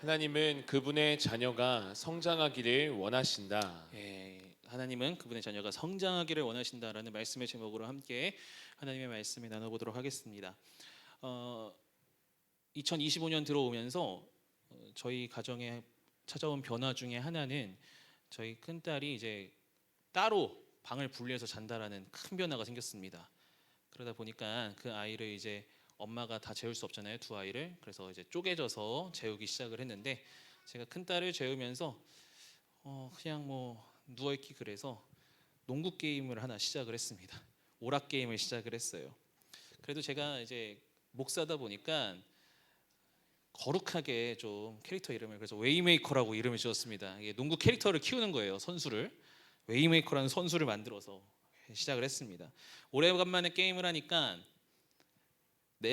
하나님은 그분의 자녀가 성장하기를 원하신다. 하나님은 그분의 자녀가 성장하기를 원하신다라는 말씀의 제목으로 함께 하나님의 말씀을 나눠보도록 하겠습니다. 2025년 들어오면서 저희 가정에 찾아온 변화 중에 하나는 저희 큰딸이 이제 따로 방을 분리해서 잔다라는 큰 변화가 생겼습니다. 그러다 보니까 그 아이를 이제 엄마가 다 재울 수 없잖아요, 두 아이를. 그래서 이제 쪼개져서 재우기 시작을 했는데, 제가 큰딸을 재우면서 그냥 뭐 누워있기 그래서 농구 게임을 하나 시작을 했습니다. 오락 게임을 시작을 했어요. 그래도 제가 이제 목사다 보니까 거룩하게 좀 캐릭터 이름을, 그래서 웨이메이커라고 이름을 지었습니다. 이게 농구 캐릭터를 키우는 거예요, 선수를. 웨이메이커라는 선수를 만들어서 시작을 했습니다. 오래간만에 게임을 하니까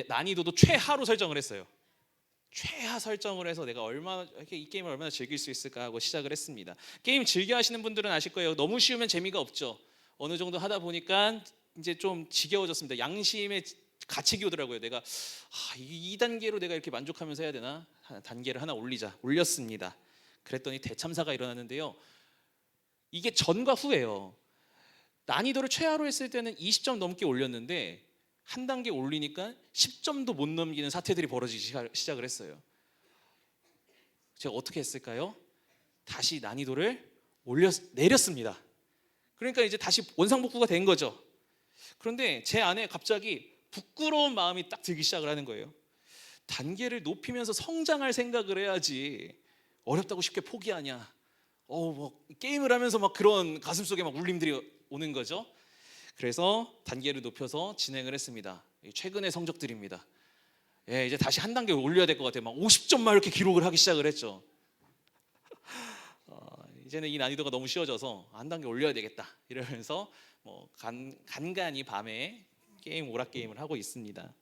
난이도도 최하로 설정을 했어요. 최하 설정을 해서 내가 이 게임을 얼마나 즐길 수 있을까 하고 시작을 했습니다. 게임 즐겨 하시는 분들은 아실 거예요. 너무 쉬우면 재미가 없죠. 어느 정도 하다 보니까 이제 좀 지겨워졌습니다. 양심에 갇히게 오더라고요. 내가 이 단계로 내가 이렇게 만족하면서 해야 되나? 단계를 하나 올렸습니다. 그랬더니 대참사가 일어났는데요. 이게 전과 후예요. 난이도를 최하로 했을 때는 20점 넘게 올렸는데 한 단계 올리니까 10점도 못 넘기는 사태들이 벌어지기 시작을 했어요. 제가 어떻게 했을까요? 다시 난이도를 내렸습니다. 그러니까 이제 다시 원상복구가 된 거죠. 그런데 제 안에 갑자기 부끄러운 마음이 딱 들기 시작을 하는 거예요. 단계를 높이면서 성장할 생각을 해야지 어렵다고 쉽게 포기하냐. 뭐 게임을 하면서 막 그런 가슴속에 막 울림들이 오는 거죠. 그래서 단계를 높여서 진행을 했습니다. 최근의 성적들입니다. 이제 다시 한 단계 올려야 될 것 같아요. 막 50점만 이렇게 기록을 하기 시작을 했죠. 이제는 이 난이도가 너무 쉬워져서 한 단계 올려야 되겠다 이러면서 뭐 간간히 밤에 오락 게임을 하고 있습니다.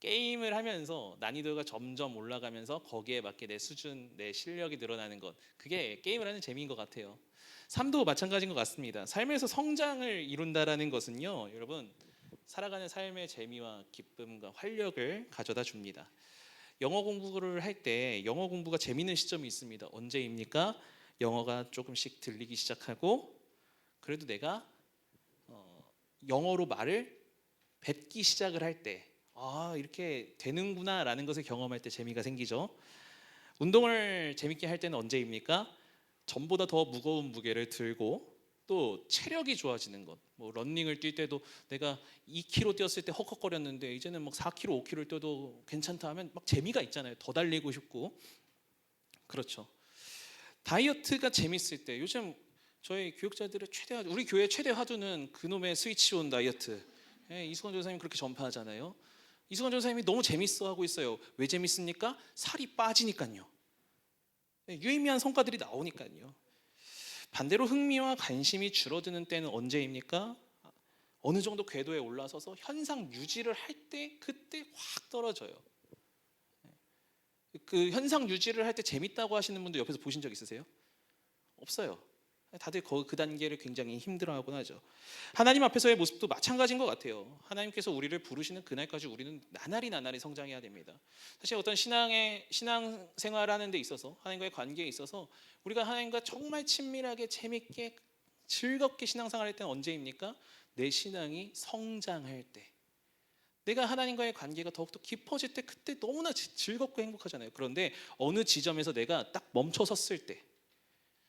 게임을 하면서 난이도가 점점 올라가면서 거기에 맞게 내 수준, 내 실력이 늘어나는 것, 그게 게임을 하는 재미인 것 같아요. 삶도 마찬가지인 것 같습니다. 삶에서 성장을 이룬다라는 것은요, 여러분, 살아가는 삶의 재미와 기쁨과 활력을 가져다 줍니다. 영어 공부를 할 때 영어 공부가 재미있는 시점이 있습니다. 언제입니까? 영어가 조금씩 들리기 시작하고, 그래도 내가 영어로 말을 뱉기 시작을 할 때, 이렇게 되는구나 라는 것을 경험할 때 재미가 생기죠. 운동을 재밌게 할 때는 언제입니까? 전보다 더 무거운 무게를 들고 또 체력이 좋아지는 것. 뭐 러닝을 뛸 때도 내가 2km 뛰었을 때 헉헉거렸는데 이제는 막 4km, 5km를 뛰어도 괜찮다 하면 막 재미가 있잖아요. 더 달리고 싶고. 그렇죠. 다이어트가 재밌을 때, 요즘 저희 교육자들의 우리 교회 최대 화두는 그놈의 스위치온 다이어트. 이수건 전사님 그렇게 전파하잖아요. 이수건 전사님이 너무 재밌어 하고 있어요. 왜 재밌습니까? 살이 빠지니까요. 유의미한 성과들이 나오니까요. 반대로 흥미와 관심이 줄어드는 때는 언제입니까? 어느 정도 궤도에 올라서서 현상 유지를 할 때, 그때 확 떨어져요. 그 현상 유지를 할 때 재밌다고 하시는 분들 옆에서 보신 적 있으세요? 없어요. 다들 그 단계를 굉장히 힘들어하곤 하죠. 하나님 앞에서의 모습도 마찬가지인 것 같아요. 하나님께서 우리를 부르시는 그날까지 우리는 나날이 성장해야 됩니다. 사실 어떤 신앙생활하는 데 있어서, 하나님과의 관계에 있어서 우리가 하나님과 정말 친밀하게 재밌게 즐겁게 신앙생활할 때는 언제입니까? 내 신앙이 성장할 때, 내가 하나님과의 관계가 더욱더 깊어질 때, 그때 너무나 즐겁고 행복하잖아요. 그런데 어느 지점에서 내가 딱 멈춰섰을 때,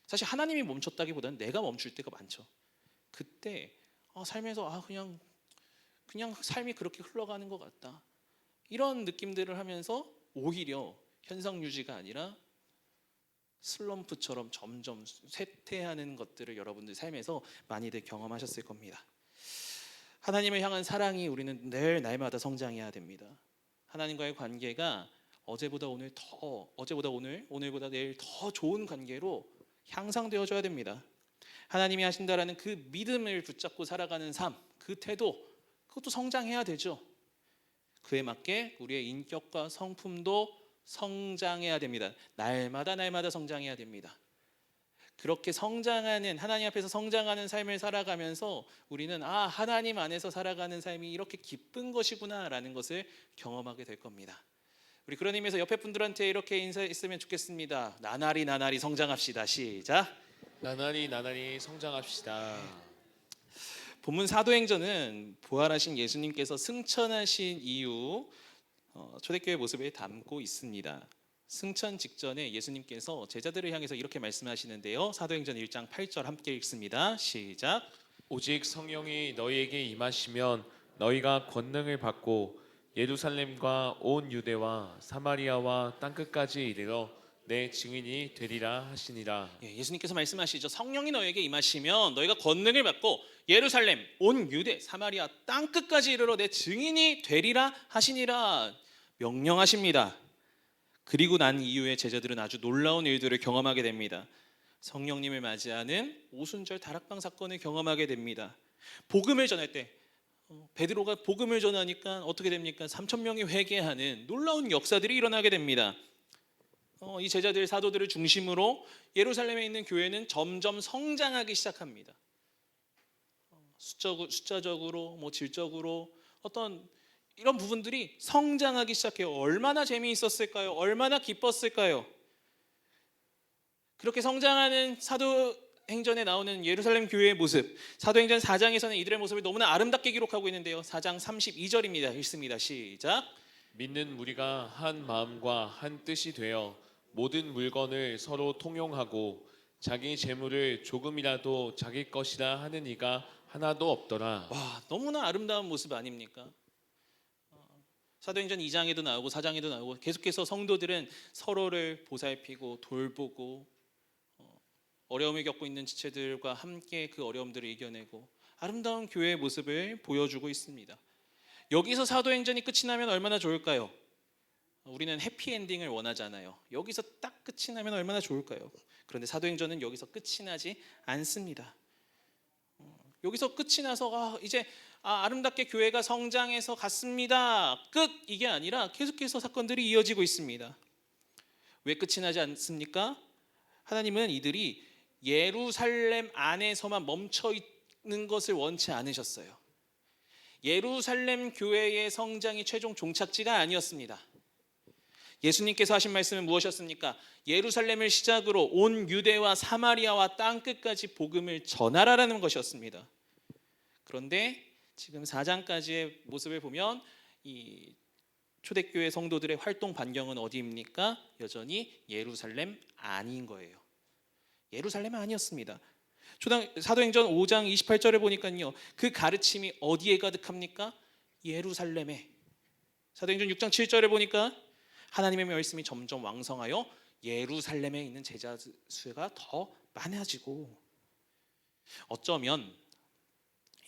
사실 하나님이 멈췄다기보다는 내가 멈출 때가 많죠. 그때 삶에서 그냥 삶이 그렇게 흘러가는 것 같다, 이런 느낌들을 하면서 오히려 현상 유지가 아니라 슬럼프처럼 점점 쇠퇴하는 것들을 여러분들 삶에서 많이들 경험하셨을 겁니다. 하나님을 향한 사랑이 우리는 늘 날마다 성장해야 됩니다. 하나님과의 관계가 어제보다 오늘, 오늘보다 내일 더 좋은 관계로 향상되어져야 됩니다. 하나님이 하신다라는 그 믿음을 붙잡고 살아가는 삶, 그 태도, 그것도 성장해야 되죠. 그에 맞게 우리의 인격과 성품도 성장해야 됩니다. 날마다 성장해야 됩니다. 그렇게 성장하는, 하나님 앞에서 성장하는 삶을 살아가면서 우리는 하나님 안에서 살아가는 삶이 이렇게 기쁜 것이구나 라는 것을 경험하게 될 겁니다. 우리 그런 의미에서 옆에 분들한테 이렇게 인사했으면 좋겠습니다. 나날이 나날이 성장합시다. 시작. 나날이 나날이 성장합시다. 본문 사도행전은 부활하신 예수님께서 승천하신 이후 초대교회 모습을 담고 있습니다. 승천 직전에 예수님께서 제자들을 향해서 이렇게 말씀하시는데요. 사도행전 1장 8절 함께 읽습니다. 시작. 오직 성령이 너희에게 임하시면 너희가 권능을 받고 예루살렘과 온 유대와 사마리아와 땅끝까지 이르러 내 증인이 되리라 하시니라. 예수님께서 말씀하시죠. 성령이 너희에게 임하시면 너희가 권능을 받고 예루살렘, 온 유대, 사마리아 땅끝까지 이르러 내 증인이 되리라 하시니라 명령하십니다. 그리고 난 이후에 제자들은 아주 놀라운 일들을 경험하게 됩니다. 성령님을 맞이하는 오순절 다락방 사건을 경험하게 됩니다. 복음을 전할 때 베드로가 복음을 전하니까 어떻게 됩니까? 3천 명이 회개하는 놀라운 역사들이 일어나게 됩니다. 이 제자들 사도들을 중심으로 예루살렘에 있는 교회는 점점 성장하기 시작합니다. 숫자적으로, 질적으로 어떤 이런 부분들이 성장하기 시작해요. 얼마나 재미있었을까요? 얼마나 기뻤을까요? 그렇게 성장하는 사도행전에 나오는 예루살렘 교회의 모습, 사도행전 4장에서는 이들의 모습을 너무나 아름답게 기록하고 있는데요. 4장 32절입니다. 읽습니다. 시작. 믿는 무리가 한 마음과 한 뜻이 되어 모든 물건을 서로 통용하고 자기 재물을 조금이라도 자기 것이라 하는 이가 하나도 없더라. 와, 너무나 아름다운 모습 아닙니까? 사도행전 2장에도 나오고 4장에도 나오고 계속해서 성도들은 서로를 보살피고 돌보고 어려움을 겪고 있는 지체들과 함께 그 어려움들을 이겨내고 아름다운 교회의 모습을 보여주고 있습니다. 여기서 사도행전이 끝이 나면 얼마나 좋을까요? 우리는 해피엔딩을 원하잖아요. 여기서 딱 끝이 나면 얼마나 좋을까요? 그런데 사도행전은 여기서 끝이 나지 않습니다. 여기서 끝이 나서 이제 아름답게 교회가 성장해서 갔습니다. 끝! 이게 아니라 계속해서 사건들이 이어지고 있습니다. 왜 끝이 나지 않습니까? 하나님은 이들이 예루살렘 안에서만 멈춰 있는 것을 원치 않으셨어요. 예루살렘 교회의 성장이 최종 종착지가 아니었습니다. 예수님께서 하신 말씀은 무엇이었습니까? 예루살렘을 시작으로 온 유대와 사마리아와 땅끝까지 복음을 전하라는 것이었습니다. 그런데 지금 4장까지의 모습을 보면 이 초대교회 성도들의 활동 반경은 어디입니까? 여전히 예루살렘 안인 거예요. 예루살렘 아니었습니다. 사도행전 5장 28절을 보니까요. 그 가르침이 어디에 가득합니까? 예루살렘에. 사도행전 6장 7절을 보니까 하나님의 말씀이 점점 왕성하여 예루살렘에 있는 제자 수가 더 많아지고 어쩌면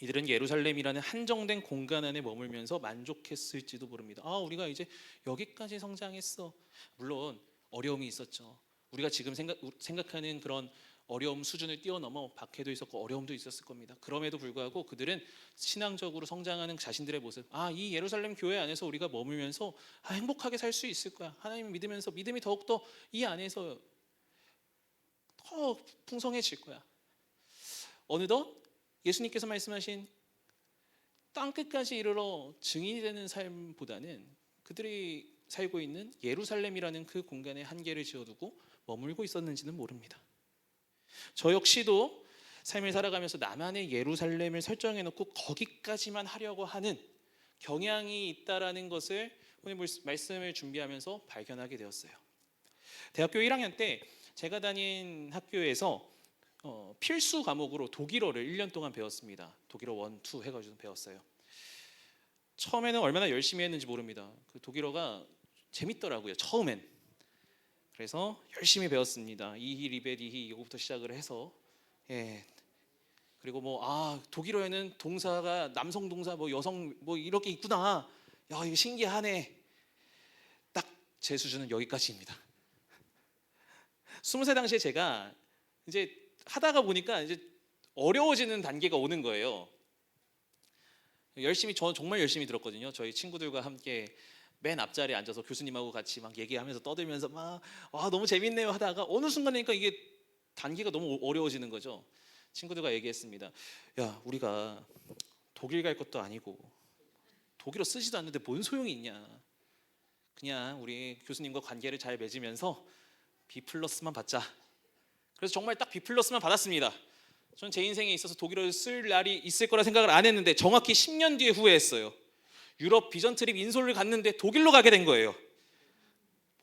이들은 예루살렘이라는 한정된 공간 안에 머물면서 만족했을지도 모릅니다. 우리가 이제 여기까지 성장했어. 물론 어려움이 있었죠. 우리가 지금 생각하는 그런 어려움 수준을 뛰어넘어 박해도 있었고 어려움도 있었을 겁니다. 그럼에도 불구하고 그들은 신앙적으로 성장하는 자신들의 모습, 이 예루살렘 교회 안에서 우리가 머물면서 행복하게 살 수 있을 거야. 하나님을 믿으면서 믿음이 더욱더 이 안에서 더 풍성해질 거야. 어느덧 예수님께서 말씀하신 땅끝까지 이르러 증인이 되는 삶보다는 그들이 살고 있는 예루살렘이라는 그 공간에 한계를 지어두고 머물고 있었는지는 모릅니다. 저 역시도 삶을 살아가면서 나만의 예루살렘을 설정해놓고 거기까지만 하려고 하는 경향이 있다라는 것을 오늘 말씀을 준비하면서 발견하게 되었어요. 대학교 1학년 때 제가 다닌 학교에서 필수 과목으로 독일어를 1년 동안 배웠습니다. 독일어 1, 2 해가지고 배웠어요. 처음에는 얼마나 열심히 했는지 모릅니다. 그 독일어가 재밌더라고요. 처음엔. 그래서 열심히 배웠습니다. 이히 리베디히 이거부터 시작을 해서 그리고 독일어에는 동사가 남성 동사 여성 이렇게 있구나. 야, 이거 신기하네. 딱 제 수준은 여기까지입니다. 20살 당시에 제가 이제 하다가 보니까 이제 어려워지는 단계가 오는 거예요. 저 정말 열심히 들었거든요. 저희 친구들과 함께 맨 앞자리에 앉아서 교수님하고 같이 막 얘기하면서 떠들면서 너무 재밌네요 하다가 어느 순간이니까 이게 단계가 너무 어려워지는 거죠. 친구들과 얘기했습니다. 야, 우리가 독일 갈 것도 아니고 독일어 쓰지도 않는데 뭔 소용이 있냐. 그냥 우리 교수님과 관계를 잘 맺으면서 B 플러스만 받자. 그래서 정말 딱 B 플러스만 받았습니다. 저는 제 인생에 있어서 독일어를 쓸 날이 있을 거라 생각을 안 했는데 정확히 10년 뒤에 후회했어요. 유럽 비전 트립 인솔을 갔는데 독일로 가게 된 거예요.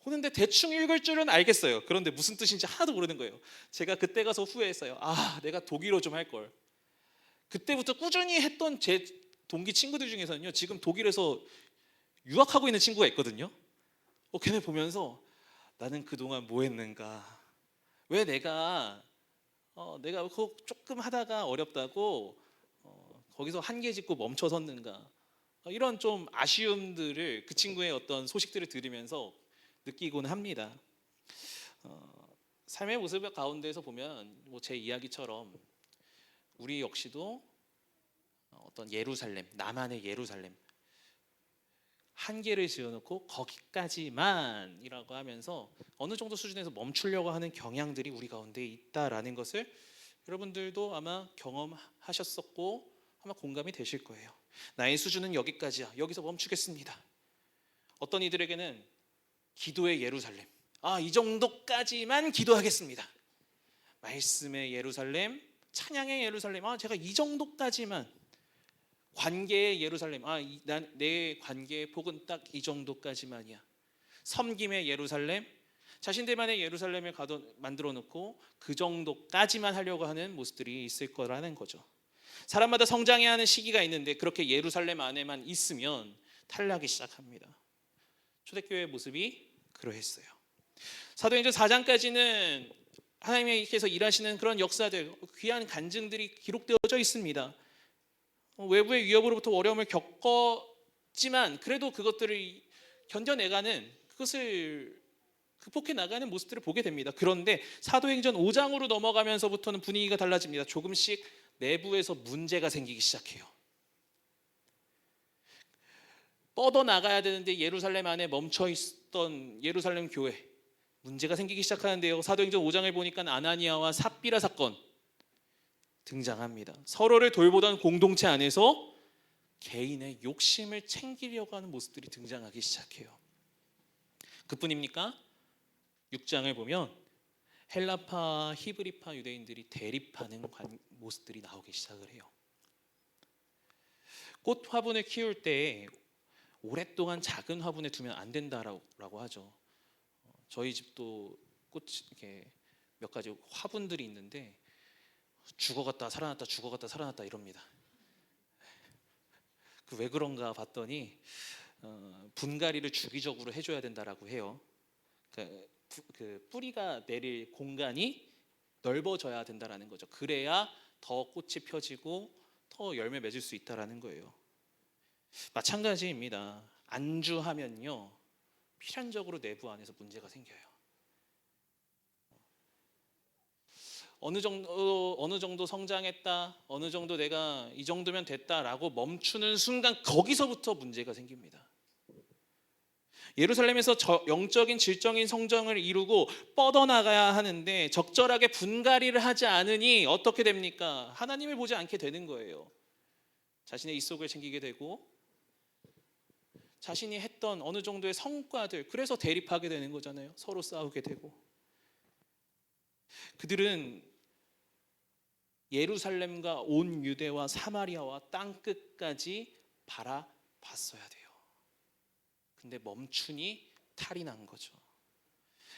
보는데 대충 읽을 줄은 알겠어요. 그런데 무슨 뜻인지 하나도 모르는 거예요. 제가 그때 가서 후회했어요. 아, 내가 독일어 좀 할 걸. 그때부터 꾸준히 했던 제 동기 친구들 중에서는요, 지금 독일에서 유학하고 있는 친구가 있거든요. 걔네 보면서 나는 그동안 뭐 했는가? 왜 내가 그거 조금 하다가 어렵다고 거기서 한계 짓고 멈춰 섰는가? 이런 좀 아쉬움들을 그 친구의 어떤 소식들을 들으면서 느끼곤 합니다. 삶의 모습 가운데서 보면 뭐 제 이야기처럼 우리 역시도 어떤 예루살렘, 나만의 예루살렘 한계를 지어놓고 거기까지만이라고 하면서 어느 정도 수준에서 멈추려고 하는 경향들이 우리 가운데 있다라는 것을 여러분들도 아마 경험하셨었고 아마 공감이 되실 거예요. 나의 수준은 여기까지야. 여기서 멈추겠습니다. 어떤 이들에게는 기도의 예루살렘. 이 정도까지만 기도하겠습니다. 말씀의 예루살렘, 찬양의 예루살렘. 제가 이 정도까지만. 관계의 예루살렘. 내 관계의 복은 딱 이 정도까지만이야. 섬김의 예루살렘. 자신들만의 예루살렘을 만들어 놓고 그 정도까지만 하려고 하는 모습들이 있을 거라는 거죠. 사람마다 성장해야 하는 시기가 있는데 그렇게 예루살렘 안에만 있으면 탈락이 시작합니다. 초대교회의 모습이 그러했어요. 사도행전 4장까지는 하나님께서 일하시는 그런 역사들, 귀한 간증들이 기록되어져 있습니다. 외부의 위협으로부터 어려움을 겪었지만 그래도 그것들을 견뎌내가는, 그것을 극복해 나가는 모습들을 보게 됩니다. 그런데 사도행전 5장으로 넘어가면서부터는 분위기가 달라집니다. 조금씩 내부에서 문제가 생기기 시작해요. 뻗어나가야 되는데 예루살렘 안에 멈춰있던 예루살렘 교회, 문제가 생기기 시작하는데요. 사도행전 5장을 보니까 아나니아와 삽비라 사건 등장합니다. 서로를 돌보던 공동체 안에서 개인의 욕심을 챙기려고 하는 모습들이 등장하기 시작해요. 그뿐입니까? 6장을 보면 헬라파, 히브리파 유대인들이 대립하는 모습들이 나오기 시작을 해요. 꽃 화분을 키울 때 오랫동안 작은 화분에 두면 안 된다라고 하죠. 저희 집도 꽃 이렇게 몇 가지 화분들이 있는데 죽어갔다 살아났다 죽어갔다 살아났다 이럽니다. 왜 그런가 봤더니 분갈이를 주기적으로 해줘야 된다라고 해요. 그 뿌리가 내릴 공간이 넓어져야 된다라는 거죠. 그래야 더 꽃이 펴지고 더 열매 맺을 수 있다라는 거예요. 마찬가지입니다. 안주하면요, 필연적으로 내부 안에서 문제가 생겨요. 어느 정도 성장했다, 어느 정도 내가 이 정도면 됐다라고 멈추는 순간 거기서부터 문제가 생깁니다. 예루살렘에서 영적인 질적인 성장을 이루고 뻗어나가야 하는데 적절하게 분갈이를 하지 않으니 어떻게 됩니까? 하나님을 보지 않게 되는 거예요. 자신의 입속을 챙기게 되고 자신이 했던 어느 정도의 성과들, 그래서 대립하게 되는 거잖아요. 서로 싸우게 되고. 그들은 예루살렘과 온 유대와 사마리아와 땅끝까지 바라봤어야 돼요. 근데 멈추니 탈이 난 거죠.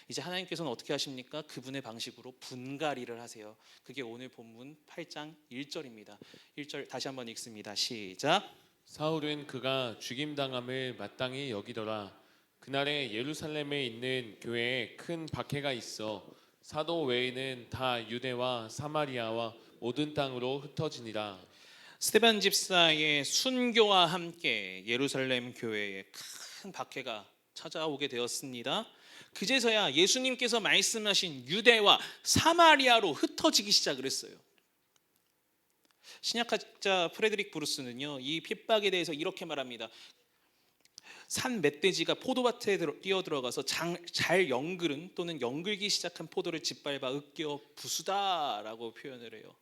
이제 하나님께서는 어떻게 하십니까? 그분의 방식으로 분갈이를 하세요. 그게 오늘 본문 8장 1절입니다. 1절 다시 한번 읽습니다. 시작. 사울은 그가 죽임당함을 마땅히 여기더라. 그날에 예루살렘에 있는 교회에 큰 박해가 있어 사도 외에는 다 유대와 사마리아와 모든 땅으로 흩어지니라. 스데반 집사의 순교와 함께 예루살렘 교회에 큰 박해가 찾아오게 되었습니다. 그제서야 예수님께서 말씀하신 유대와 사마리아로 흩어지기 시작을 했어요. 신약학자 프레드릭 브루스는요, 이 핍박에 대해서 이렇게 말합니다. 산 멧돼지가 포도밭에 뛰어들어가서 잘 연글은 또는 연글기 시작한 포도를 짓밟아 으깨어 부수다라고 표현을 해요.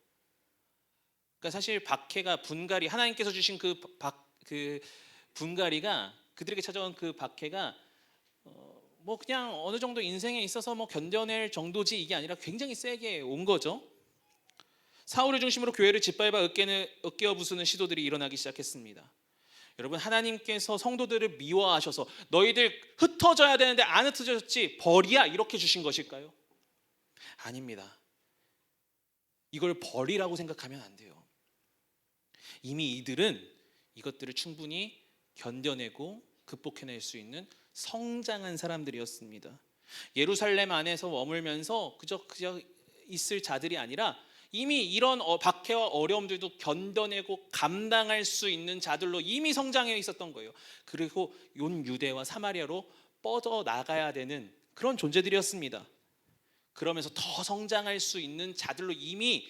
그러니까 사실 박해가 분갈이, 하나님께서 주신 그 분갈이가, 그들에게 찾아온 그 박해가 뭐 그냥 어느 정도 인생에 있어서 뭐 견뎌낼 정도지 이게 아니라 굉장히 세게 온 거죠. 사울을 중심으로 교회를 짓밟아 으깨어 부수는 시도들이 일어나기 시작했습니다. 여러분, 하나님께서 성도들을 미워하셔서 너희들 흩어져야 되는데 안 흩어졌지 벌이야 이렇게 주신 것일까요? 아닙니다. 이걸 벌이라고 생각하면 안 돼요. 이미 이들은 이것들을 충분히 견뎌내고 극복해낼 수 있는 성장한 사람들이었습니다. 예루살렘 안에서 머물면서 그저 있을 자들이 아니라 이미 이런 박해와 어려움들도 견뎌내고 감당할 수 있는 자들로 이미 성장해 있었던 거예요. 그리고 온 유대와 사마리아로 뻗어 나가야 되는 그런 존재들이었습니다. 그러면서 더 성장할 수 있는 자들로 이미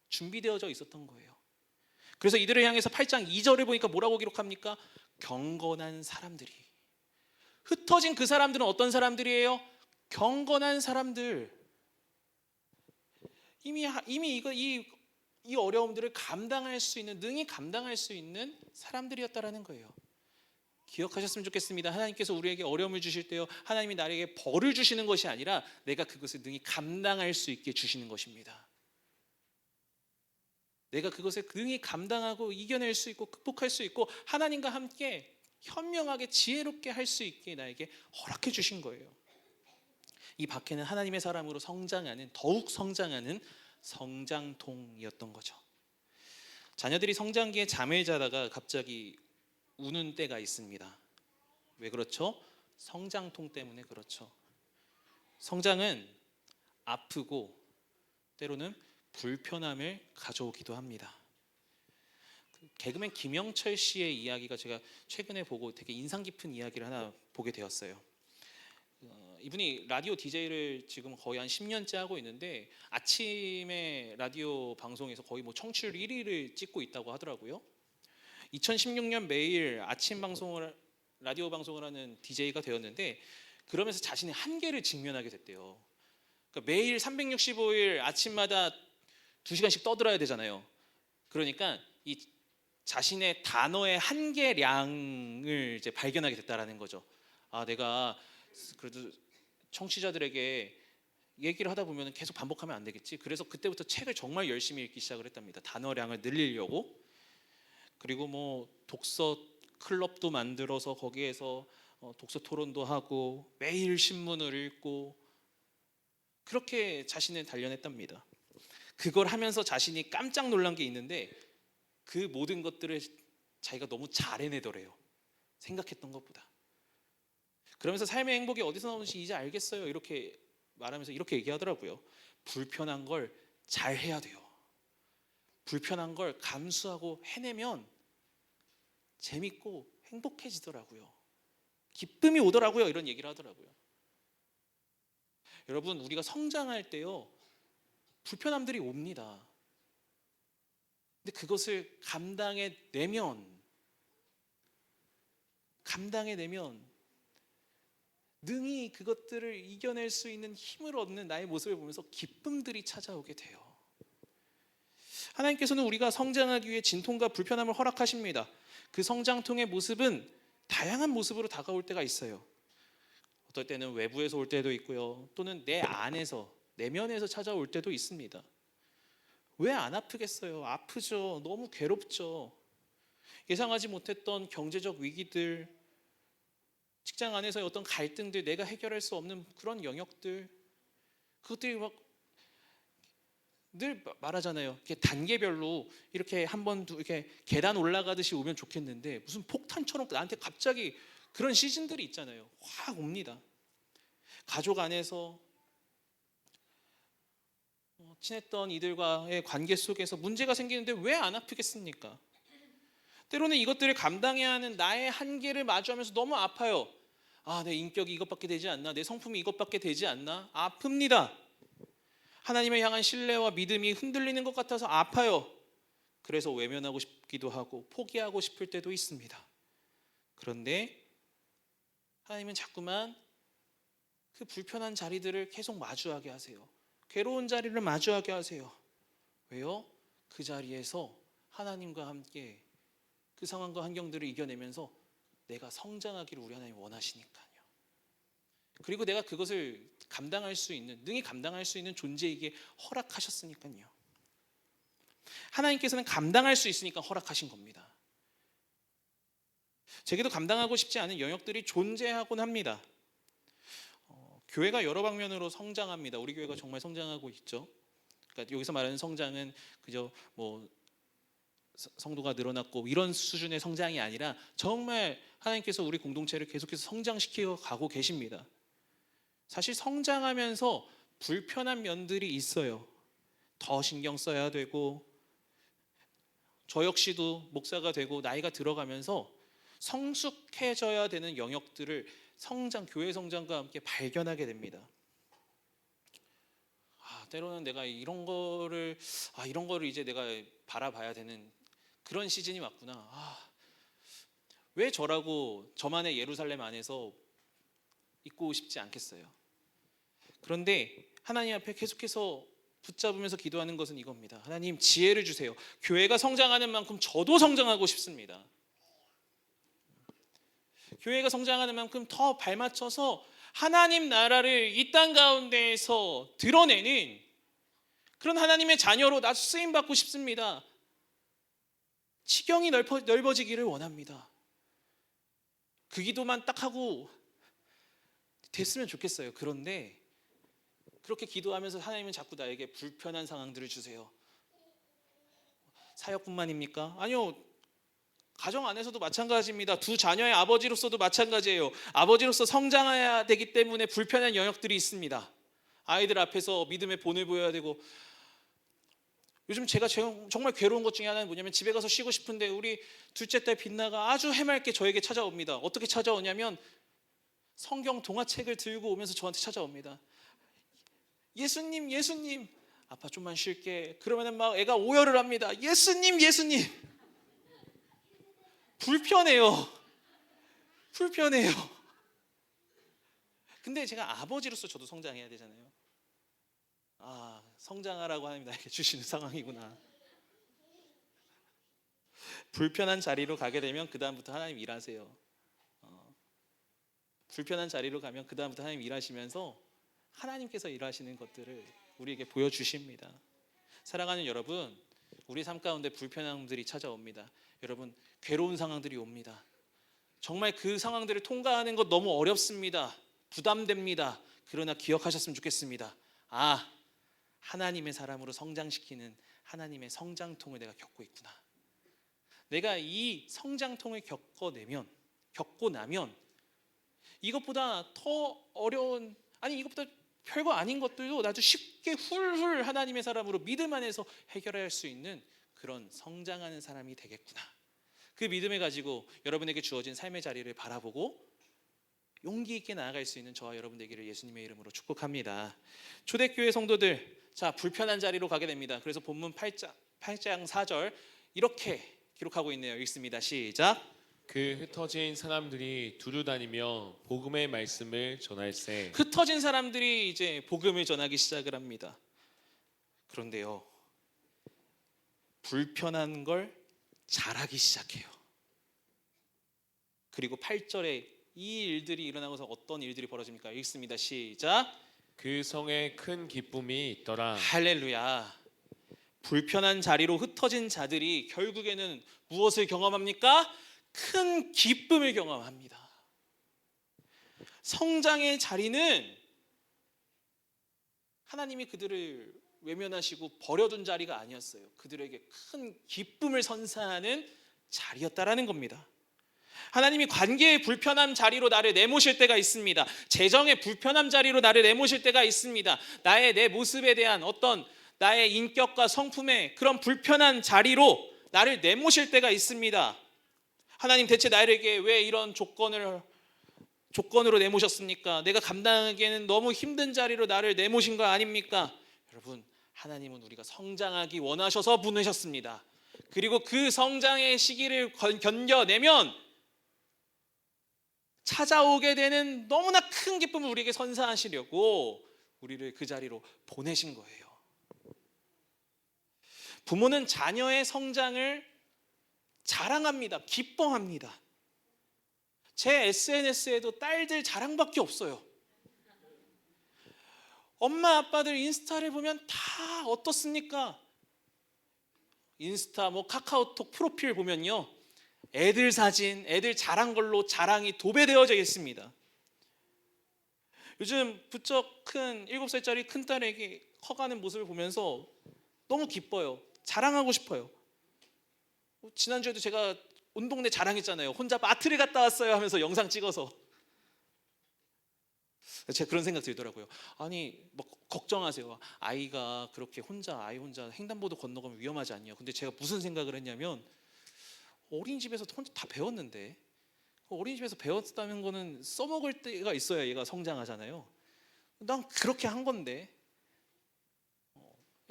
준비되어져 있었던 거예요. 그래서 이들을 향해서 8장 2절을 보니까 뭐라고 기록합니까? 경건한 사람들이. 흩어진 그 사람들은 어떤 사람들이에요? 경건한 사람들. 이미 이 어려움들을 감당할 수 있는, 능히 감당할 수 있는 사람들이었다라는 거예요. 기억하셨으면 좋겠습니다. 하나님께서 우리에게 어려움을 주실 때요, 하나님이 나에게 벌을 주시는 것이 아니라 내가 그것을 능히 감당할 수 있게 주시는 것입니다. 내가 그것을 능히 감당하고 이겨낼 수 있고 극복할 수 있고 하나님과 함께 현명하게 지혜롭게 할 수 있게 나에게 허락해 주신 거예요. 이 박해는 하나님의 사람으로 성장하는, 더욱 성장하는 성장통이었던 거죠. 자녀들이 성장기에 잠을 자다가 갑자기 우는 때가 있습니다. 왜 그렇죠? 성장통 때문에 그렇죠. 성장은 아프고 때로는 불편함을 가져오기도 합니다. 개그맨 김영철 씨의 이야기가 제가 최근에 보고 되게 인상 깊은 이야기를 하나 보게 되었어요. 이분이 라디오 DJ를 지금 거의 한 10년째 하고 있는데 아침에 라디오 방송에서 거의 뭐 청취율 1위를 찍고 있다고 하더라고요. 2016년 매일 아침 방송을 라디오 방송을 하는 DJ가 되었는데 그러면서 자신의 한계를 직면하게 됐대요. 그러니까 매일 365일 아침마다 2시간씩 떠들어야 되잖아요. 그러니까 이 자신의 단어의 한계량을 이제 발견하게 됐다라는 거죠. 아, 내가 그래도 청취자들에게 얘기를 하다 보면 계속 반복하면 안 되겠지. 그래서 그때부터 책을 정말 열심히 읽기 시작을 했답니다. 단어량을 늘리려고. 그리고 뭐 독서 클럽도 만들어서 거기에서 독서 토론도 하고 매일 신문을 읽고 그렇게 자신을 단련했답니다. 그걸 하면서 자신이 깜짝 놀란 게 있는데 그 모든 것들을 자기가 너무 잘 해내더래요. 생각했던 것보다. 그러면서 삶의 행복이 어디서 나오는지 이제 알겠어요. 이렇게 말하면서 이렇게 얘기하더라고요. 불편한 걸 잘 해야 돼요. 불편한 걸 감수하고 해내면 재밌고 행복해지더라고요. 기쁨이 오더라고요. 이런 얘기를 하더라고요. 여러분, 우리가 성장할 때요, 불편함들이 옵니다. 근데 그것을 감당해내면 능히 그것들을 이겨낼 수 있는 힘을 얻는 나의 모습을 보면서 기쁨들이 찾아오게 돼요. 하나님께서는 우리가 성장하기 위해 진통과 불편함을 허락하십니다. 그 성장통의 모습은 다양한 모습으로 다가올 때가 있어요. 어떨 때는 외부에서 올 때도 있고요. 또는 내 안에서, 내면에서 찾아올 때도 있습니다. 왜 안 아프겠어요? 아프죠. 너무 괴롭죠. 예상하지 못했던 경제적 위기들, 직장 안에서의 어떤 갈등들, 내가 해결할 수 없는 그런 영역들, 그것들이 막 늘 말하잖아요. 이렇게 단계별로 이렇게 한 번 이렇게 계단 올라가듯이 오면 좋겠는데 무슨 폭탄처럼 나한테 갑자기 그런 시즌들이 있잖아요. 확 옵니다. 가족 안에서 친했던 이들과의 관계 속에서 문제가 생기는데 왜 안 아프겠습니까? 때로는 이것들을 감당해야 하는 나의 한계를 마주하면서 너무 아파요. 아, 내 인격이 이것밖에 되지 않나? 내 성품이 이것밖에 되지 않나? 아픕니다. 하나님을 향한 신뢰와 믿음이 흔들리는 것 같아서 아파요. 그래서 외면하고 싶기도 하고 포기하고 싶을 때도 있습니다. 그런데 하나님은 자꾸만 그 불편한 자리들을 계속 마주하게 하세요. 괴로운 자리를 마주하게 하세요. 왜요? 그 자리에서 하나님과 함께 그 상황과 환경들을 이겨내면서 내가 성장하기를 우리 하나님 원하시니까요. 그리고 내가 그것을 감당할 수 있는, 능히 감당할 수 있는 존재에게 허락하셨으니까요. 하나님께서는 감당할 수 있으니까 허락하신 겁니다. 제게도 감당하고 싶지 않은 영역들이 존재하곤 합니다. 교회가 여러 방면으로 성장합니다. 우리 교회가 정말 성장하고 있죠. 그러니까 여기서 말하는 성장은 그저 뭐 성도가 늘어났고 이런 수준의 성장이 아니라 정말 하나님께서 우리 공동체를 계속해서 성장시켜 가고 계십니다. 사실 성장하면서 불편한 면들이 있어요. 더 신경 써야 되고, 저 역시도 목사가 되고 나이가 들어가면서 성숙해져야 되는 영역들을 교회 성장과 함께 발견하게 됩니다. 때로는 내가 이런 거를 이제 내가 바라봐야 되는 그런 시즌이 왔구나. 왜 저만의 예루살렘 안에서 있고 싶지 않겠어요? 그런데 하나님 앞에 계속해서 붙잡으면서 기도하는 것은 이겁니다. 하나님, 지혜를 주세요. 교회가 성장하는 만큼 저도 성장하고 싶습니다. 교회가 성장하는 만큼 더 발맞춰서 하나님 나라를 이 땅 가운데에서 드러내는 그런 하나님의 자녀로 나도 쓰임 받고 싶습니다. 지경이 넓어지기를 원합니다. 그 기도만 딱 하고 됐으면 좋겠어요. 그런데 그렇게 기도하면서 하나님은 자꾸 나에게 불편한 상황들을 주세요. 사역뿐만입니까? 아니요. 가정 안에서도 마찬가지입니다. 두 자녀의 아버지로서도 마찬가지예요. 아버지로서 성장해야 되기 때문에 불편한 영역들이 있습니다. 아이들 앞에서 믿음의 본을 보여야 되고, 요즘 제가 정말 괴로운 것 중에 하나는 뭐냐면, 집에 가서 쉬고 싶은데 우리 둘째 딸 빛나가 아주 해맑게 저에게 찾아옵니다. 어떻게 찾아오냐면 성경 동화책을 들고 오면서 저한테 찾아옵니다. 예수님, 예수님, 아빠 좀만 쉴게. 그러면은 막 애가 오열을 합니다. 예수님, 예수님. 불편해요. 근데 제가 아버지로서 저도 성장해야 되잖아요. 성장하라고 하나님 나에게 주시는 상황이구나. 불편한 자리로 가게 되면 그 다음부터 하나님 일하세요. 불편한 자리로 가면 그 다음부터 하나님 일하시면서 하나님께서 일하시는 것들을 우리에게 보여주십니다. 사랑하는 여러분, 우리 삶 가운데 불편함들이 찾아옵니다. 여러분, 괴로운 상황들이 옵니다. 정말 그 상황들을 통과하는 것 너무 어렵습니다. 부담됩니다. 그러나 기억하셨으면 좋겠습니다. 하나님의 사람으로 성장시키는 하나님의 성장통을 내가 겪고 있구나. 내가 이 성장통을 겪고 나면 이것보다 더 어려운, 이것보다 별거 아닌 것들도 나도 쉽게 훌훌 하나님의 사람으로 믿음 안에서 해결할 수 있는 그런 성장하는 사람이 되겠구나. 그 믿음을 가지고 여러분에게 주어진 삶의 자리를 바라보고 용기 있게 나아갈 수 있는 저와 여러분 되기를 예수님의 이름으로 축복합니다. 초대교회 성도들, 불편한 자리로 가게 됩니다. 그래서 본문 8장 4절 이렇게 기록하고 있네요. 읽습니다. 시작. 그 흩어진 사람들이 두루 다니며 복음의 말씀을 전할세. 흩어진 사람들이 이제 복음을 전하기 시작을 합니다. 그런데요, 불편한 걸 잘하기 시작해요. 그리고 8절에 이 일들이 일어나고서 어떤 일들이 벌어집니까? 읽습니다. 시작. 그 성에 큰 기쁨이 있더라. 할렐루야. 불편한 자리로 흩어진 자들이 결국에는 무엇을 경험합니까? 큰 기쁨을 경험합니다. 성장의 자리는 하나님이 그들을 외면하시고 버려둔 자리가 아니었어요. 그들에게 큰 기쁨을 선사하는 자리였다라는 겁니다. 하나님이 관계의 불편한 자리로 나를 내모실 때가 있습니다. 재정의 불편한 자리로 나를 내모실 때가 있습니다. 내 모습에 대한 어떤 나의 인격과 성품의 그런 불편한 자리로 나를 내모실 때가 있습니다. 하나님, 대체 나에게 왜 이런 조건으로 내모셨습니까? 내가 감당하기에는 너무 힘든 자리로 나를 내모신 거 아닙니까? 여러분, 하나님은 우리가 성장하기 원하셔서 부르셨습니다. 그리고 그 성장의 시기를 견뎌내면 찾아오게 되는 너무나 큰 기쁨을 우리에게 선사하시려고 우리를 그 자리로 보내신 거예요. 부모는 자녀의 성장을 자랑합니다. 기뻐합니다. 제 SNS에도 딸들 자랑밖에 없어요. 엄마 아빠들 인스타를 보면 다 어떻습니까? 인스타 뭐 카카오톡 프로필 보면요, 애들 사진, 애들 자란 걸로 자랑이 도배되어져 있습니다. 요즘 부쩍 큰 7살짜리 큰딸에게 커가는 모습을 보면서 너무 기뻐요. 자랑하고 싶어요. 지난주에도 제가 온 동네 자랑했잖아요. 혼자 마트를 갔다 왔어요 하면서 영상 찍어서. 제가 그런 생각 들더라고요. 아니 뭐 걱정하세요. 아이가 그렇게 아이 혼자 횡단보도 건너가면 위험하지 않냐. 근데 제가 무슨 생각을 했냐면, 어린이집에서 혼자 다 배웠는데, 어린이집에서 배웠다는 거는 써먹을 때가 있어야 얘가 성장하잖아요. 난 그렇게 한 건데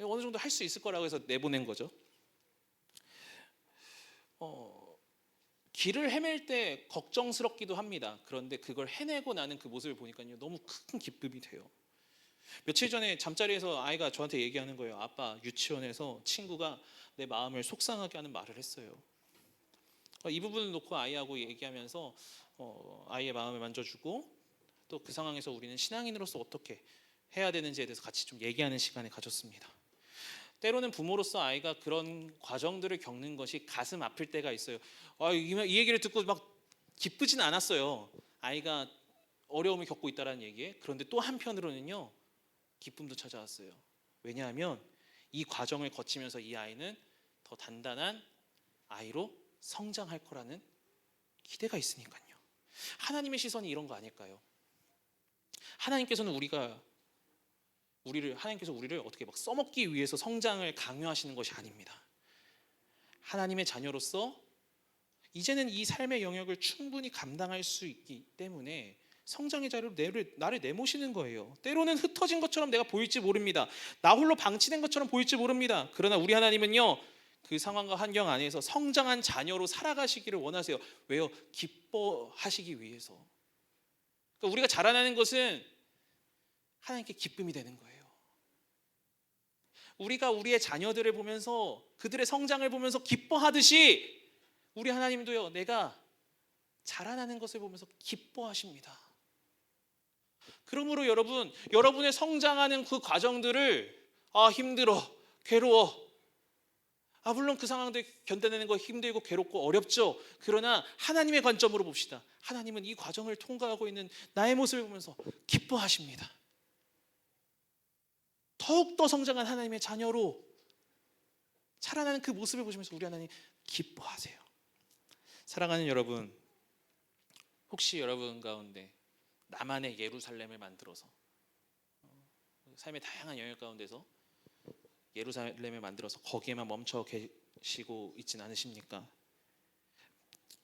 어느 정도 할 수 있을 거라고 해서 내보낸 거죠. 길을 헤맬 때 걱정스럽기도 합니다. 그런데 그걸 해내고 나는 그 모습을 보니까요, 너무 큰 기쁨이 돼요. 며칠 전에 잠자리에서 아이가 저한테 얘기하는 거예요. 아빠, 유치원에서 친구가 내 마음을 속상하게 하는 말을 했어요. 이 부분을 놓고 아이하고 얘기하면서 아이의 마음을 만져주고, 또 그 상황에서 우리는 신앙인으로서 어떻게 해야 되는지에 대해서 같이 좀 얘기하는 시간을 가졌습니다. 때로는 부모로서 아이가 그런 과정들을 겪는 것이 가슴 아플 때가 있어요. 이 얘기를 듣고 막 기쁘진 않았어요. 아이가 어려움을 겪고 있다는 얘기에. 그런데 또 한편으로는요, 기쁨도 찾아왔어요. 왜냐하면 이 과정을 거치면서 이 아이는 더 단단한 아이로 성장할 거라는 기대가 있으니까요. 하나님의 시선이 이런 거 아닐까요? 하나님께서는 우리를 어떻게 막 써먹기 위해서 성장을 강요하시는 것이 아닙니다. 하나님의 자녀로서 이제는 이 삶의 영역을 충분히 감당할 수 있기 때문에 성장의 자리로 나를 내모시는 거예요. 때로는 흩어진 것처럼 내가 보일지 모릅니다. 나 홀로 방치된 것처럼 보일지 모릅니다. 그러나 우리 하나님은요, 그 상황과 환경 안에서 성장한 자녀로 살아가시기를 원하세요. 왜요? 기뻐하시기 위해서. 그러니까 우리가 자라나는 것은 하나님께 기쁨이 되는 거예요. 우리가 우리의 자녀들을 보면서, 그들의 성장을 보면서 기뻐하듯이 우리 하나님도요, 내가 자라나는 것을 보면서 기뻐하십니다. 그러므로 여러분의 성장하는 그 과정들을 힘들어, 괴로워, 물론 그 상황들 견뎌내는 거 힘들고 괴롭고 어렵죠. 그러나 하나님의 관점으로 봅시다. 하나님은 이 과정을 통과하고 있는 나의 모습을 보면서 기뻐하십니다. 더욱더 성장한 하나님의 자녀로 자라나는 그 모습을 보시면서 우리 하나님 기뻐하세요. 사랑하는 여러분, 혹시 여러분 가운데 나만의 예루살렘을 만들어서 삶의 다양한 영역 가운데서 예루살렘을 만들어서 거기에만 멈춰 계시고 있진 않으십니까?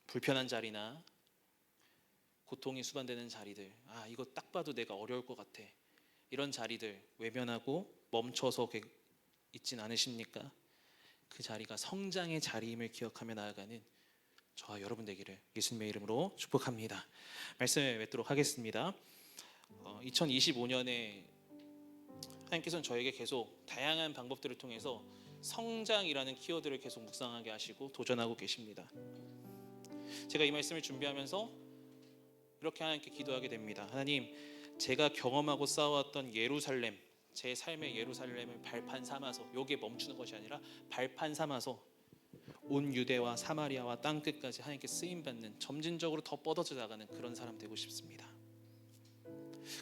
불편한 자리나 고통이 수반되는 자리들, 이거 딱 봐도 내가 어려울 것 같아, 이런 자리들 외면하고 멈춰서 있진 않으십니까? 그 자리가 성장의 자리임을 기억하며 나아가는 저와 여러분 되기를 예수님의 이름으로 축복합니다. 말씀을 맺도록 하겠습니다. 2025년에 하나님께서는 저에게 계속 다양한 방법들을 통해서 성장이라는 키워드를 계속 묵상하게 하시고 도전하고 계십니다. 제가 이 말씀을 준비하면서 이렇게 하나님께 기도하게 됩니다. 하나님, 제가 경험하고 쌓아왔던 예루살렘, 제 삶의 예루살렘을 발판 삼아서, 여기에 멈추는 것이 아니라 발판 삼아서 온 유대와 사마리아와 땅끝까지 하나님께 쓰임받는, 점진적으로 더 뻗어져 나가는 그런 사람 되고 싶습니다.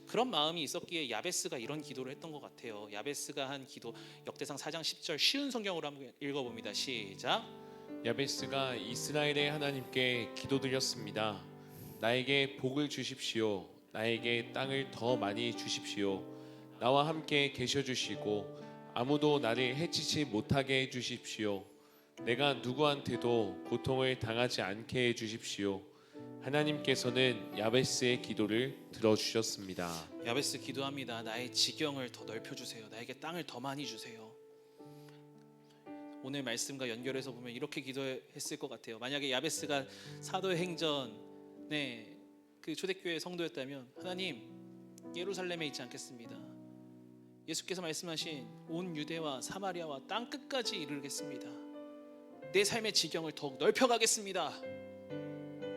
그런 마음이 있었기에 야베스가 이런 기도를 했던 것 같아요. 야베스가 한 기도, 역대상 4장 10절, 쉬운 성경으로 한번 읽어봅니다. 시작. 야베스가 이스라엘의 하나님께 기도드렸습니다. 나에게 복을 주십시오. 나에게 땅을 더 많이 주십시오. 나와 함께 계셔 주시고 아무도 나를 해치지 못하게 해 주십시오. 내가 누구한테도 고통을 당하지 않게 해 주십시오. 하나님께서는 야베스의 기도를 들어주셨습니다. 야베스 기도합니다. 나의 지경을 더 넓혀주세요. 나에게 땅을 더 많이 주세요. 오늘 말씀과 연결해서 보면 이렇게 기도했을 것 같아요. 만약에 야베스가 사도행전의 그 초대교회 성도였다면, 하나님, 예루살렘에 있지 않겠습니다. 예수께서 말씀하신 온 유대와 사마리아와 땅끝까지 이르겠습니다. 내 삶의 지경을 더욱 넓혀가겠습니다.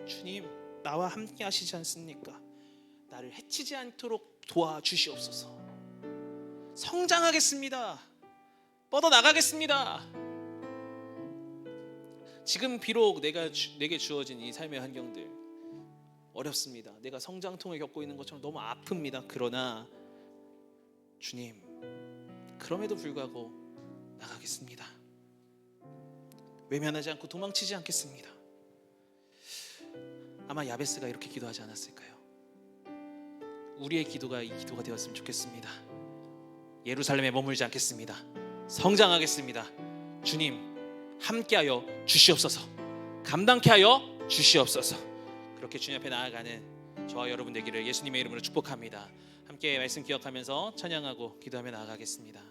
주님, 나와 함께 하시지 않습니까? 나를 해치지 않도록 도와주시옵소서. 성장하겠습니다. 뻗어 나가겠습니다. 지금 비록 내게 주어진 이 삶의 환경들 어렵습니다. 내가 성장통을 겪고 있는 것처럼 너무 아픕니다. 그러나 주님, 그럼에도 불구하고 나가겠습니다. 외면하지 않고 도망치지 않겠습니다. 아마 야베스가 이렇게 기도하지 않았을까요? 우리의 기도가 이 기도가 되었으면 좋겠습니다. 예루살렘에 머물지 않겠습니다. 성장하겠습니다. 주님, 함께하여 주시옵소서. 감당케 하여 주시옵소서. 그렇게 주님 앞에 나아가는 저와 여러분 되기를 예수님의 이름으로 축복합니다. 함께 말씀 기억하면서 찬양하고 기도하며 나아가겠습니다.